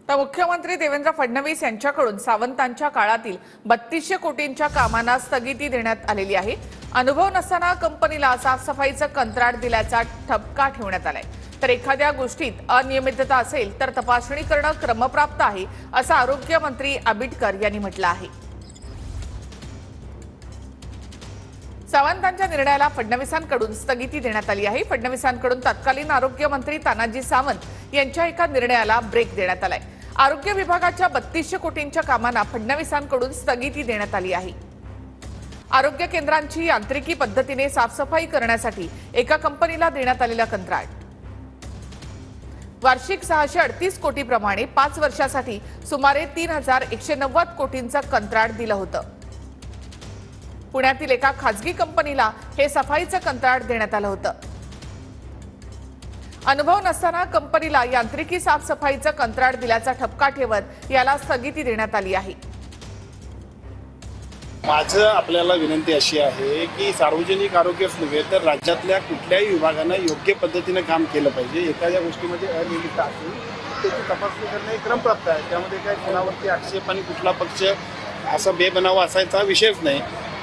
तर मुख्यमंत्री देवेंद्र फडणवीस यांच्याकडून सावंतांच्या काळातील 3200 कोटींच्या कामांना स्थगिती देण्यात आलेली आहे। अनुभव नसताना कंपनीला साफसफाईचं कंत्राट दिल्याचा ठपका ठेवण्यात आलाय। तर एखाद्या गोष्टीत अनियमितता असेल तर तपासणी करणं क्रमप्राप्त आहे, असं आरोग्य मंत्री आबिटकर यांनी म्हटलं आहे। सावंतांच्या निर्णयाला फडणवीसांकडून स्थगिती देण्यात आली आहे। फडणवीसांकडून तत्कालीन आरोग्य मंत्री तानाजी सावंत यांच्या एका निर्णयाला ब्रेक देण्यात आलाय। आरोग्य विभागाच्या 3200 कोटींच्या कामांना फडणवीसांकडून स्थगिती देण्यात आली आहे। आरोग्य केंद्रांची यांत्रिकी पद्धतीने साफसफाई करण्यासाठी एका कंपनीला देण्यात आलेला कंत्राट वार्षिक 638 कोटी प्रमाणे 5 वर्षासाठी सुमारे 3190 कोटींचं कंत्राट दिलं होतं। पुण्यातील एका खासगी कंपनीला हे सफाईचं कंत्राट देण्यात आलं होतं। अनुभव नसताना कंपनीला यांत्रिकी साफसफाईचं कंत्राट दिल्याचा ठपका ठेवत याला स्थगिती देण्यात आली आहे। माझं आपल्याला विनंती अशी आहे की सार्वजनिक आरोग्यच नव्हे तर राज्यातल्या कुठल्याही विभागानं योग्य पद्धतीने काम केलं पाहिजे। एखाद्या गोष्टीमध्ये अनियमितता असेल त्याची तपासणी करणे हे क्रमप्राप्त आहे। त्यामध्ये काही कोणावरती आक्षेप आणि कुठला पक्ष असा बेबनाव असायचा विषयच नाही।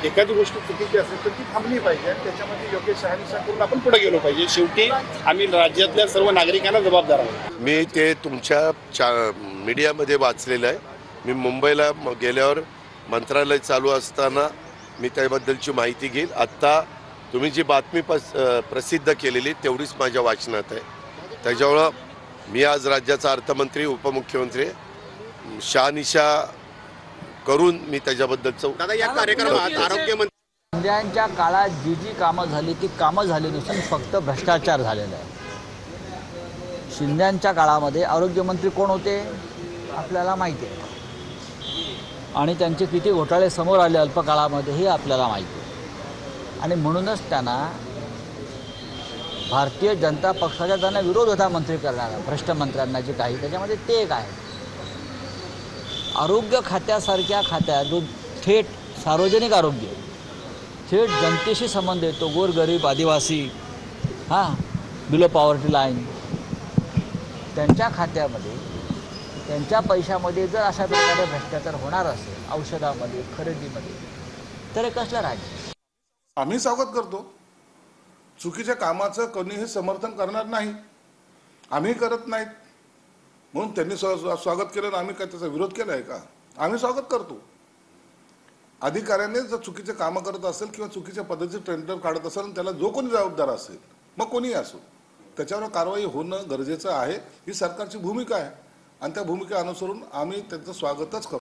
एखादी गोष्ट चुकीची असेल तर ती थांबली पाहिजे आणि त्याच्यामध्ये योग्य शहानिशा करून आपण पुढे गेलो पाहिजे। शेवटी आम्ही राज्यातल्या सर्व नागरिकांना जबाबदार आहोत। मी ते तुमच्या मीडियामध्ये वाचलेलं आहे। मी मुंबईला गेल्यावर मंत्रालय चालू असताना मी त्याबद्दलची माहिती घेईल। आत्ता तुम्ही जी बातमी प्रसिद्ध केलेली तेवढीच माझ्या वाचनात आहे। त्याच्यामुळं मी आज राज्याचा अर्थमंत्री उपमुख्यमंत्री शहानिशा करून मी त्याच्याबद्दलचं दादा या कार्यक्रमात आरोग्यमंत्री शिंदेच्या काळात जी कामं झाली ती कामं झाली नसून फक्त भ्रष्टाचार झालेला आहे। शिंदेच्या काळामध्ये आरोग्यमंत्री कोण होते आपल्याला माहिती आहे आणि त्यांचे किती घोटाळे समोर आले अल्पकाळामध्ये हे आपल्याला माहिती आहे। आणि म्हणूनच त्यांना भारतीय जनता पक्षाचा त्यांना विरोध होता मंत्री करणारा भ्रष्ट मंत्र्यांना जे काही त्याच्यामध्ये ते एक आहे। आरोग्य खात्यासारख्या खात्यात जो थेट सार्वजनिक आरोग्य थेट जनतेशी संबंध येतो, गोरगरीब आदिवासी बिलो पॉवर्टी लाईन त्यांच्या खात्यामध्ये त्यांच्या पैशामध्ये जर अशा प्रकारे भ्रष्टाचार होणार असेल औषधामध्ये खरेदीमध्ये तर हे कसलं राज्य? आम्ही स्वागत करतो। चुकीच्या कामाचं कोणीही समर्थन करणार नाही, आम्ही करत नाहीत। म्हणून त्यांनी स्वागत केलं आम्ही काय त्याचा विरोध केला आहे का? आम्ही स्वागत करतो। अधिकाऱ्याने जर चुकीचे कामं करत असेल किंवा चुकीच्या पद्धतीचे टेंडर काढत असेल त्याला जो कोणी जबाबदार असेल मग कोणीही असो त्याच्यावर कारवाई होणं गरजेचं आहे। ही सरकारची भूमिका आहे आणि त्या भूमिका अनुसरून आम्ही त्यांचं स्वागतच करतो।